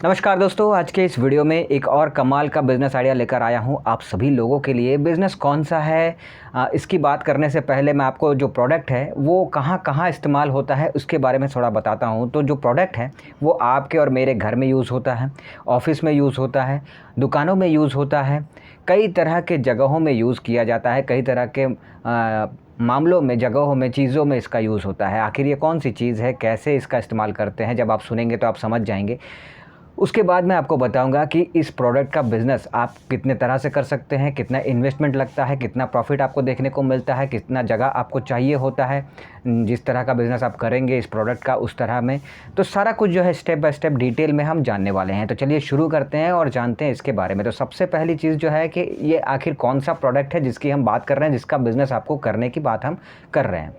नमस्कार दोस्तों, आज के इस वीडियो में एक और कमाल का बिज़नेस आइडिया लेकर आया हूं आप सभी लोगों के लिए। बिज़नेस कौन सा है इसकी बात करने से पहले मैं आपको जो प्रोडक्ट है वो कहां कहां इस्तेमाल होता है उसके बारे में थोड़ा बताता हूं। तो जो प्रोडक्ट है वो आपके और मेरे घर में यूज़ होता है, ऑफ़िस में यूज़ होता है, दुकानों में यूज़ होता है, कई तरह के जगहों में यूज़ किया जाता है, कई तरह के मामलों में, जगहों में, चीज़ों में इसका यूज़ होता है। आखिर ये कौन सी चीज़ है, कैसे इसका इस्तेमाल करते हैं, जब आप सुनेंगे तो आप समझ जाएंगे। उसके बाद मैं आपको बताऊंगा कि इस प्रोडक्ट का बिज़नेस आप कितने तरह से कर सकते हैं, कितना इन्वेस्टमेंट लगता है, कितना प्रॉफिट आपको देखने को मिलता है, कितना जगह आपको चाहिए होता है। जिस तरह का बिज़नेस आप करेंगे इस प्रोडक्ट का उस तरह में, तो सारा कुछ जो है स्टेप बाय स्टेप डिटेल में हम जानने वाले हैं। तो चलिए शुरू करते हैं और जानते हैं इसके बारे में। तो सबसे पहली चीज़ जो है कि ये आखिर कौन सा प्रोडक्ट है जिसकी हम बात कर रहे हैं, जिसका बिज़नेस आपको करने की बात हम कर रहे हैं।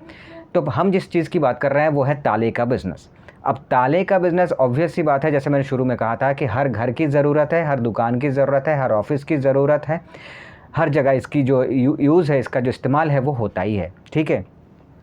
तो हम जिस चीज़ की बात कर रहे हैं वो है ताले का बिज़नेस। अब ताले का बिज़नेस ऑब्वियस सी बात है, जैसे मैंने शुरू में कहा था कि हर घर की ज़रूरत है, हर दुकान की ज़रूरत है, हर ऑफ़िस की ज़रूरत है, हर जगह इसकी जो यूज़ है, इसका जो इस्तेमाल है वो होता ही है। ठीक है।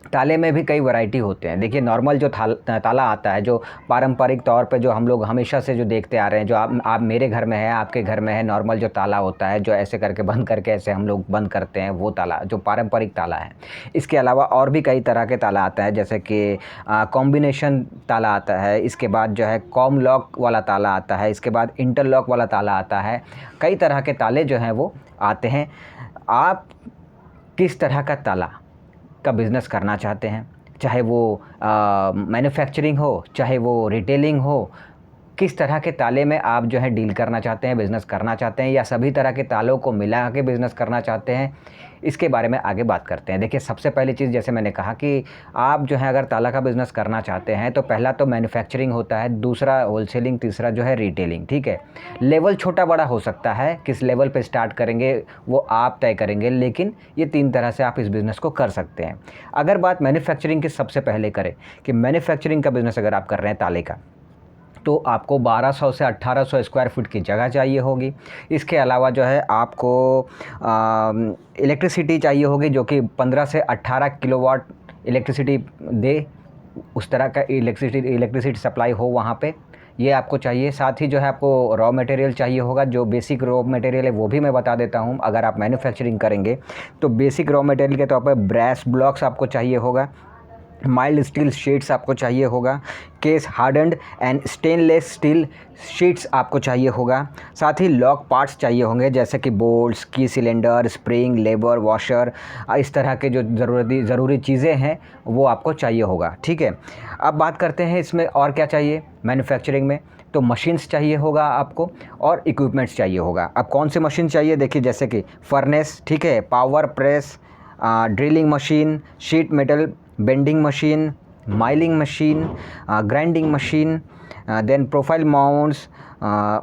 ताले में भी कई वैरायटी होते हैं। देखिए, नॉर्मल जो ताला आता है, जो पारंपरिक तौर पे जो हम लोग हमेशा से जो देखते आ रहे हैं, जो आप मेरे घर में है, आपके घर में है, नॉर्मल जो ताला होता है, जो ऐसे करके बंद करके ऐसे हम लोग बंद करते हैं, वो ताला जो पारंपरिक ताला है। इसके अलावा और भी कई तरह के ताला आता है, जैसे कि कॉम्बिनेशन ताला आता है, इसके बाद जो है कॉम लॉक वाला ताला आता है, इसके बाद इंटरलॉक वाला ताला आता है। कई तरह के ताले जो हैं वो आते हैं। आप किस तरह का ताला का बिज़नेस करना चाहते हैं, चाहे वो मैन्युफैक्चरिंग हो, चाहे वो रिटेलिंग हो, किस तरह के ताले में आप जो है डील करना चाहते हैं, बिज़नेस करना चाहते हैं, या सभी तरह के तालों को मिला के बिज़नेस करना चाहते हैं, इसके बारे में आगे बात करते हैं। देखिए, सबसे पहली चीज़ जैसे मैंने कहा कि आप जो है अगर ताला का बिज़नेस करना चाहते हैं तो पहला तो मैन्युफैक्चरिंग होता है, दूसरा होलसेलिंग, तीसरा जो है रिटेलिंग। ठीक है। लेवल छोटा बड़ा हो सकता है, किस लेवल पे स्टार्ट करेंगे वो आप तय करेंगे, लेकिन ये 3 तरह से आप इस बिज़नेस को कर सकते हैं। अगर बात मैन्युफैक्चरिंग की सबसे पहले करें कि मैन्युफैक्चरिंग का बिज़नेस अगर आप कर रहे हैं ताले का, तो आपको 1200 से 1800 स्क्वायर फीट की जगह चाहिए होगी। इसके अलावा जो है आपको इलेक्ट्रिसिटी चाहिए होगी, जो कि 15 से 18 किलोवाट इलेक्ट्रिसिटी दे, उस तरह का इलेक्ट्रिसिटी सप्लाई हो वहाँ पे, ये आपको चाहिए। साथ ही जो है आपको रॉ मटेरियल चाहिए होगा। जो बेसिक रॉ मटेरियल है वो भी मैं बता देता हूँ। अगर आप मैन्युफैक्चरिंग करेंगे तो बेसिक रॉ मटेरियल के तौर पर ब्रेस ब्लॉक्स आपको चाहिए होगा, माइल्ड स्टील शीट्स आपको चाहिए होगा, case hardened and stainless steel sheets आपको चाहिए होगा। साथ ही लॉक पार्ट्स चाहिए होंगे, जैसे कि बोल्ट्स, की सिलेंडर, स्प्रिंग, लेबर, वॉशर, इस तरह के जो ज़रूरी चीज़ें हैं वो आपको चाहिए होगा। ठीक है। अब बात करते हैं इसमें और क्या चाहिए मैन्युफैक्चरिंग में। तो मशीन्स चाहिए होगा आपको और इक्विपमेंट्स चाहिए होगा। अब कौन से मशीन चाहिए, देखिए, जैसे कि फर्नेस, ठीक है, power press, drilling machine, sheet metal bending machine, milling machine, grinding machine, then profile mounts,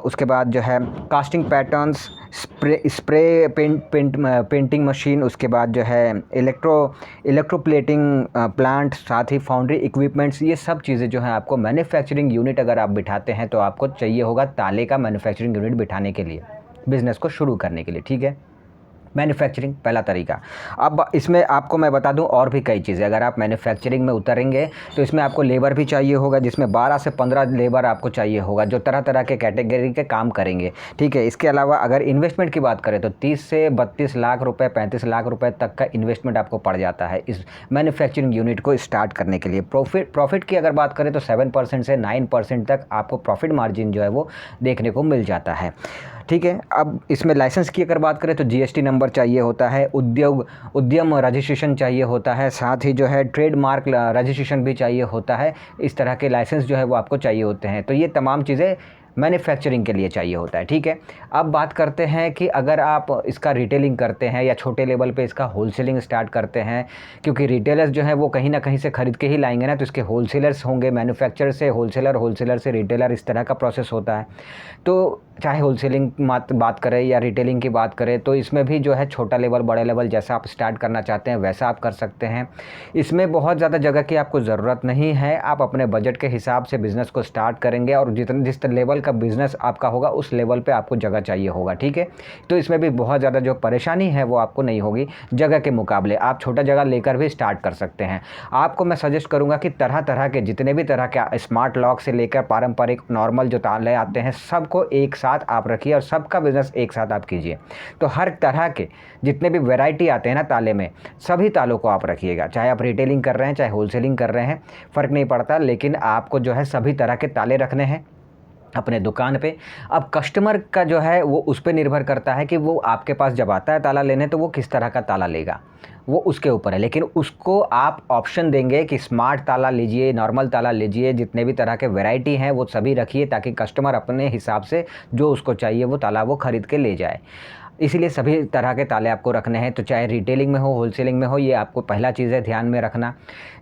उसके बाद जो है casting patterns, spray painting machine, उसके बाद जो है इलेक्ट्रोप्लेटिंग प्लांट, साथ ही फाउंड्री इक्विपमेंट्स। ये सब चीज़ें जो हैं आपको मैन्युफैक्चरिंग यूनिट अगर आप बिठाते हैं तो आपको चाहिए होगा ताले का मैन्युफैक्चरिंग यूनिट बिठाने के लिए, बिज़नेस को शुरू करने के लिए। ठीक है। मैन्युफैक्चरिंग पहला तरीका। अब इसमें आपको मैं बता दूं और भी कई चीज़ें। अगर आप मैन्युफैक्चरिंग में उतरेंगे तो इसमें आपको लेबर भी चाहिए होगा, जिसमें 12 से 15 लेबर आपको चाहिए होगा जो तरह तरह के कैटेगरी के काम करेंगे। ठीक है। इसके अलावा अगर इन्वेस्टमेंट की बात करें तो 30 से 32 लाख रुपए, 35 लाख रुपए तक का इन्वेस्टमेंट आपको पड़ जाता है इस मैन्युफैक्चरिंग यूनिट को स्टार्ट करने के लिए। प्रॉफिट की अगर बात करें तो 7% से 9% तक आपको प्रॉफिट मार्जिन जो है वो देखने को मिल जाता है। ठीक है। अब इसमें लाइसेंस की अगर बात करें तो जीएसटी नंबर चाहिए होता है, उद्यम रजिस्ट्रेशन चाहिए होता है, साथ ही जो है ट्रेडमार्क रजिस्ट्रेशन भी चाहिए होता है। इस तरह के लाइसेंस जो है वो आपको चाहिए होते हैं। तो ये तमाम चीज़ें मैन्युफैक्चरिंग के लिए चाहिए होता है। ठीक है। अब बात करते हैं कि अगर आप इसका रिटेलिंग करते हैं या छोटे लेवल पे इसका होलसेलिंग स्टार्ट करते हैं, क्योंकि रिटेलर्स जो हैं वो कहीं ना कहीं से ख़रीद के ही लाएंगे ना, तो इसके होलसेलर्स होंगे, मैन्युफैक्चरर से होलसेलर, होलसेलर से रिटेलर, इस तरह का प्रोसेस होता है। तो चाहे होलसेलिंग बात करें या रिटेलिंग की बात करें, तो इसमें भी जो है छोटा लेवल, बड़े लेवल जैसा आप स्टार्ट करना चाहते हैं वैसा आप कर सकते हैं। इसमें बहुत ज़्यादा जगह की आपको ज़रूरत नहीं है, आप अपने बजट के हिसाब से बिज़नेस को स्टार्ट करेंगे और जिस लेवल का बिज़नेस आपका होगा उस लेवल पे आपको जगह चाहिए होगा, ठीक है। तो इसमें भी बहुत ज़्यादा जो परेशानी है वो आपको नहीं होगी जगह के मुकाबले, आप छोटा जगह लेकर भी स्टार्ट कर सकते हैं। आपको मैं सजेस्ट करूँगा कि तरह तरह के जितने भी तरह के स्मार्ट लॉक से लेकर पारंपरिक नॉर्मल जो ताले आते हैं सबको एक साथ आप रखिए और सबका बिज़नेस एक साथ आप कीजिए। तो हर तरह के जितने भी वैरायटी आते हैं ना ताले में, सभी तालों को आप रखिएगा, चाहे आप रिटेलिंग कर रहे हैं चाहे होलसेलिंग कर रहे हैं, फ़र्क नहीं पड़ता, लेकिन आपको जो है सभी तरह के ताले रखने हैं अपने दुकान पे। अब कस्टमर का जो है वो उस पे निर्भर करता है कि वो आपके पास जब आता है ताला लेने तो वो किस तरह का ताला लेगा, वो उसके ऊपर है। लेकिन उसको आप ऑप्शन देंगे कि स्मार्ट ताला लीजिए, नॉर्मल ताला लीजिए, जितने भी तरह के वैरायटी हैं वो सभी रखिए ताकि कस्टमर अपने हिसाब से जो उसको चाहिए वो ताला वो ख़रीद के ले जाए। इसीलिए सभी तरह के ताले आपको रखने हैं, तो चाहे रिटेलिंग में हो, होलसेलिंग में हो, ये आपको पहला चीज़ है ध्यान में रखना।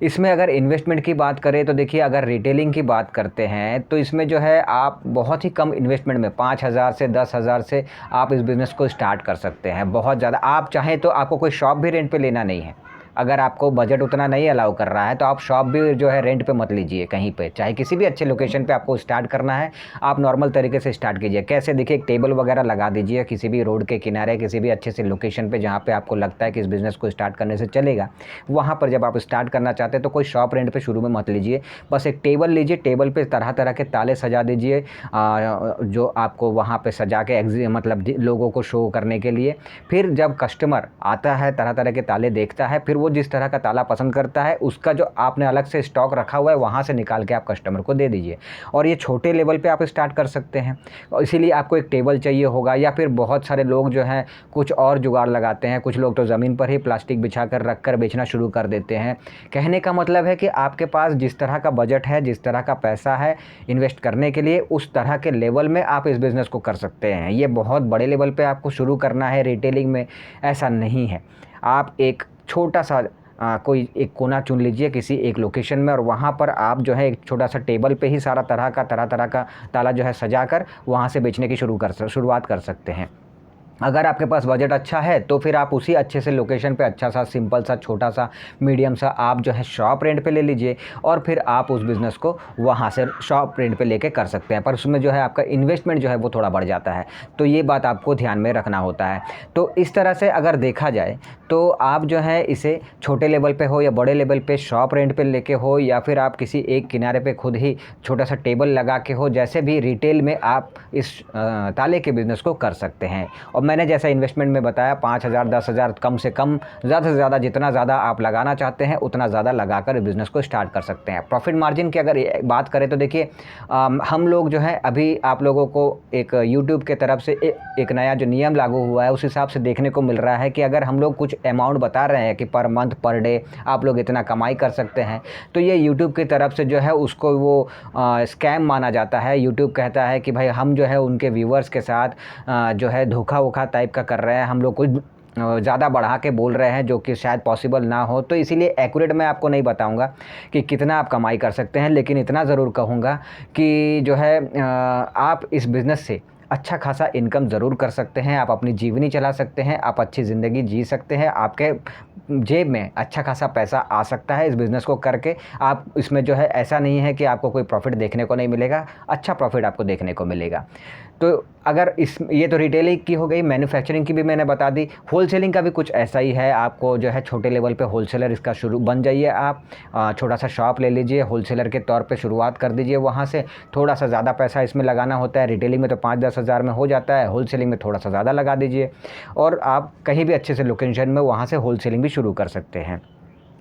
इसमें अगर इन्वेस्टमेंट की बात करें तो देखिए, अगर रिटेलिंग की बात करते हैं तो इसमें जो है आप बहुत ही कम इन्वेस्टमेंट में 5,000 से 10,000 से आप इस बिज़नेस को स्टार्ट कर सकते हैं। बहुत ज़्यादा आप चाहें तो आपको कोई शॉप भी रेंट पे लेना नहीं है। अगर आपको बजट उतना नहीं अलाउ कर रहा है तो आप शॉप भी जो है रेंट पे मत लीजिए कहीं पे, चाहे किसी भी अच्छे लोकेशन पे आपको स्टार्ट करना है, आप नॉर्मल तरीके से स्टार्ट कीजिए। कैसे, देखिए, एक टेबल वगैरह लगा दीजिए किसी भी रोड के किनारे, किसी भी अच्छे से लोकेशन पे जहाँ पे आपको लगता है कि इस बिज़नेस को स्टार्ट करने से चलेगा। वहाँ पर जब आप स्टार्ट करना चाहते हैं तो कोई शॉप रेंट पर शुरू में मत लीजिए, बस एक टेबल लीजिए, टेबल पर तरह तरह के ताले सजा दीजिए जो आपको वहाँ पर सजा के मतलब लोगों को शो करने के लिए। फिर जब कस्टमर आता है, तरह तरह के ताले देखता है, फिर वो जिस तरह का ताला पसंद करता है उसका जो आपने अलग से स्टॉक रखा हुआ है वहाँ से निकाल के आप कस्टमर को दे दीजिए। और ये छोटे लेवल पे आप स्टार्ट कर सकते हैं, और इसीलिए आपको एक टेबल चाहिए होगा, या फिर बहुत सारे लोग जो हैं कुछ और जुगाड़ लगाते हैं। कुछ लोग तो ज़मीन पर ही प्लास्टिक बिछा कर रख कर बेचना शुरू कर देते हैं। कहने का मतलब है कि आपके पास जिस तरह का बजट है, जिस तरह का पैसा है इन्वेस्ट करने के लिए, उस तरह के लेवल में आप इस बिज़नेस को कर सकते हैं। ये बहुत बड़े लेवल पे आपको शुरू करना है रिटेलिंग में, ऐसा नहीं है। आप एक छोटा सा कोई एक कोना चुन लीजिए किसी एक लोकेशन में, और वहाँ पर आप जो है एक छोटा सा टेबल पे ही सारा तरह तरह का ताला जो है सजा कर वहाँ से बेचने की शुरुआत कर सकते हैं। अगर आपके पास बजट अच्छा है तो फिर आप उसी अच्छे से लोकेशन पे अच्छा सा सिंपल सा छोटा सा मीडियम सा आप जो है शॉप रेंट पे ले लीजिए, और फिर आप उस बिज़नेस को वहाँ से शॉप रेंट पे लेके कर सकते हैं। पर उसमें जो है आपका इन्वेस्टमेंट जो है वो थोड़ा बढ़ जाता है, तो ये बात आपको ध्यान में रखना होता है। तो इस तरह से अगर देखा जाए तो आप जो है इसे छोटे लेवल पे हो या बड़े लेवल पे शॉप रेंट पे लेके हो, या फिर आप किसी एक किनारे पे खुद ही छोटा सा टेबल लगा के हो, जैसे भी रिटेल में आप इस ताले के बिज़नेस को कर सकते हैं। और मैंने जैसा इन्वेस्टमेंट में बताया 5,000 10,000 कम से कम, ज़्यादा से ज़्यादा जितना ज़्यादा आप लगाना चाहते हैं उतना ज़्यादा लगाकर बिज़नेस को स्टार्ट कर सकते हैं। प्रॉफिट मार्जिन की अगर बात करें तो देखिए, हम लोग जो है अभी आप लोगों को एक यूट्यूब के तरफ से एक नया जो नियम लागू हुआ है उस हिसाब से देखने को मिल रहा है कि अगर हम लोग कुछ अमाउंट बता रहे हैं कि पर मंथ पर डे आप लोग इतना कमाई कर सकते हैं, तो ये यूट्यूब की तरफ से जो है उसको वो स्कैम माना जाता है। यूट्यूब कहता है कि भाई हम जो है उनके व्यूवर्स के साथ जो है धोखा वोखा टाइप का कर रहे हैं, हम लोग कुछ ज़्यादा बढ़ा के बोल रहे हैं जो कि शायद पॉसिबल ना हो। तो इसीलिए एक्यूरेट मैं आपको नहीं बताऊंगा कि कितना आप कमाई कर सकते हैं, लेकिन इतना ज़रूर कहूँगा कि जो है आप इस बिज़नेस से अच्छा खासा इनकम ज़रूर कर सकते हैं, आप अपनी जीवनी चला सकते हैं, आप अच्छी ज़िंदगी जी सकते हैं, आपके जेब में अच्छा खासा पैसा आ सकता है इस बिज़नेस को करके। आप इसमें जो है ऐसा नहीं है कि आपको कोई प्रॉफिट देखने को नहीं मिलेगा, अच्छा प्रॉफिट आपको देखने को मिलेगा। तो अगर ये तो रिटेलिंग की हो गई, मैन्युफैक्चरिंग की भी मैंने बता दी। होलसेलिंग का भी कुछ ऐसा ही है, आपको जो है छोटे लेवल पे होलसेलर इसका शुरू बन जाइए। आप छोटा सा शॉप ले लीजिए, होलसेलर के तौर पे शुरुआत कर दीजिए। वहाँ से थोड़ा सा ज़्यादा पैसा इसमें लगाना होता है, रिटेलिंग में तो 5-10 हज़ार में हो जाता है, होलसेलिंग में थोड़ा सा ज़्यादा लगा दीजिए, और आप कहीं भी अच्छे से लोकेशन में वहाँ से होलसेलिंग भी शुरू कर सकते हैं।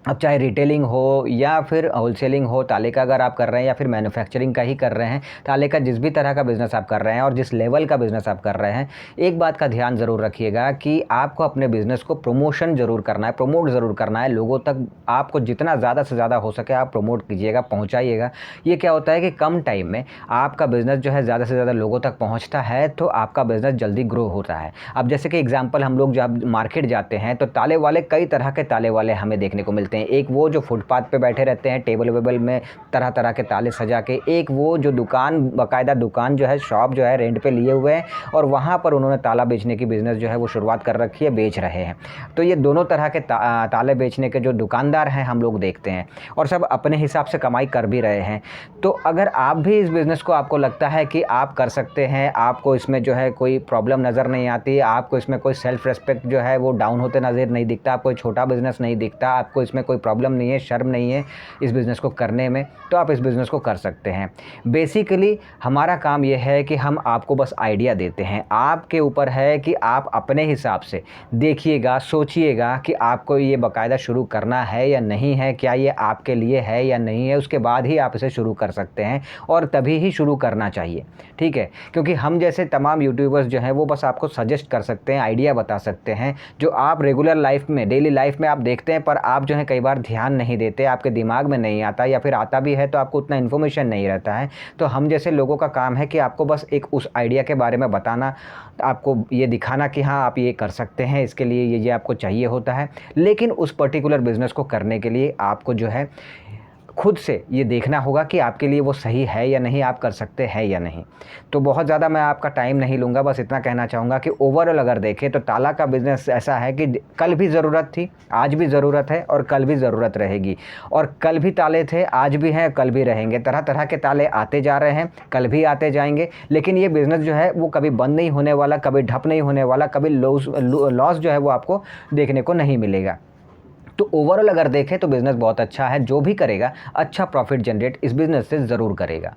अब चाहे रिटेलिंग हो या फिर होलसेलिंग हो, ताले का अगर आप कर रहे हैं या फिर मैन्युफैक्चरिंग का ही कर रहे हैं, ताले का जिस भी तरह का बिज़नेस आप कर रहे हैं और जिस लेवल का बिज़नेस आप कर रहे हैं, एक बात का ध्यान ज़रूर रखिएगा कि आपको अपने बिज़नेस को प्रमोशन ज़रूर करना है, प्रमोट ज़रूर करना है। लोगों तक आपको जितना ज़्यादा से ज़्यादा हो सके आप प्रमोट कीजिएगा, पहुँचाइएगा। ये क्या होता है कि कम टाइम में आपका बिज़नेस जो है ज़्यादा से ज़्यादा लोगों तक पहुँचता है, तो आपका बिज़नेस जल्दी ग्रो होता है। अब जैसे कि एग्जाम्पल, हम लोग जब मार्केट जाते हैं तो ताले वाले, कई तरह के ताले वाले हमें देखने को मिलते हैं। मिलते हैं। एक वो जो फुटपाथ पे बैठे रहते हैं टेबल वेबल में तरह तरह के ताले सजा के, एक वो जो दुकान बाकायदा दुकान जो है शॉप जो है रेंट पे लिए हुए हैं और वहाँ पर उन्होंने ताला बेचने की बिज़नेस जो है वो शुरुआत कर रखी है, बेच रहे हैं। तो ये दोनों तरह के ताले बेचने के जो दुकानदार हैं हम लोग देखते हैं और सब अपने हिसाब से कमाई कर भी रहे हैं। तो अगर आप भी इस बिज़नेस को आपको लगता है कि आप कर सकते हैं, आपको इसमें जो है कोई प्रॉब्लम नज़र नहीं आती, आपको इसमें कोई सेल्फ़ रिस्पेक्ट जो है वो डाउन होते नज़र नहीं दिखता, कोई छोटा बिज़नेस नहीं दिखता, आपको इसमें कोई प्रॉब्लम नहीं है, शर्म नहीं है इस बिज़नेस को करने में, तो आप इस बिज़नेस को कर सकते हैं। बेसिकली हमारा काम ये है कि हम आपको बस आइडिया देते हैं, आपके ऊपर है कि आप अपने हिसाब से देखिएगा, सोचिएगा कि आपको ये बाकायदा शुरू करना है या नहीं है, क्या ये आपके लिए है या नहीं है, उसके बाद ही आप इसे शुरू कर सकते हैं और तभी ही शुरू करना चाहिए, ठीक है? क्योंकि हम जैसे तमाम यूट्यूबर्स जो हैं वो बस आपको सजेस्ट कर सकते हैं, आइडिया बता सकते हैं, जो आप रेगुलर लाइफ में, डेली लाइफ में आप देखते हैं पर आप जो है कई बार ध्यान नहीं देते, आपके दिमाग में नहीं आता या फिर आता भी है तो आपको उतना इन्फॉर्मेशन नहीं रहता है। तो हम जैसे लोगों का काम है कि आपको बस एक उस आइडिया के बारे में बताना, आपको ये दिखाना कि हाँ आप ये कर सकते हैं, इसके लिए ये आपको चाहिए होता है। लेकिन उस पर्टिकुलर बिज़नेस को करने के लिए आपको जो है खुद से ये देखना होगा कि आपके लिए वो सही है या नहीं, आप कर सकते हैं या नहीं। तो बहुत ज़्यादा मैं आपका टाइम नहीं लूँगा, बस इतना कहना चाहूँगा कि ओवरऑल अगर देखें तो ताला का बिज़नेस ऐसा है कि कल भी ज़रूरत थी, आज भी ज़रूरत है और कल भी ज़रूरत रहेगी। और कल भी ताले थे, आज भी हैं, कल भी रहेंगे। तरह तरह के ताले आते जा रहे हैं, कल भी आते जाएंगे, लेकिन ये बिज़नेस जो है वो कभी बंद नहीं होने वाला, कभी ठप नहीं होने वाला, कभी लॉस जो है वो आपको देखने को नहीं मिलेगा। तो ओवरऑल अगर देखें तो बिज़नेस बहुत अच्छा है, जो भी करेगा अच्छा प्रॉफिट जनरेट इस बिज़नेस से ज़रूर करेगा।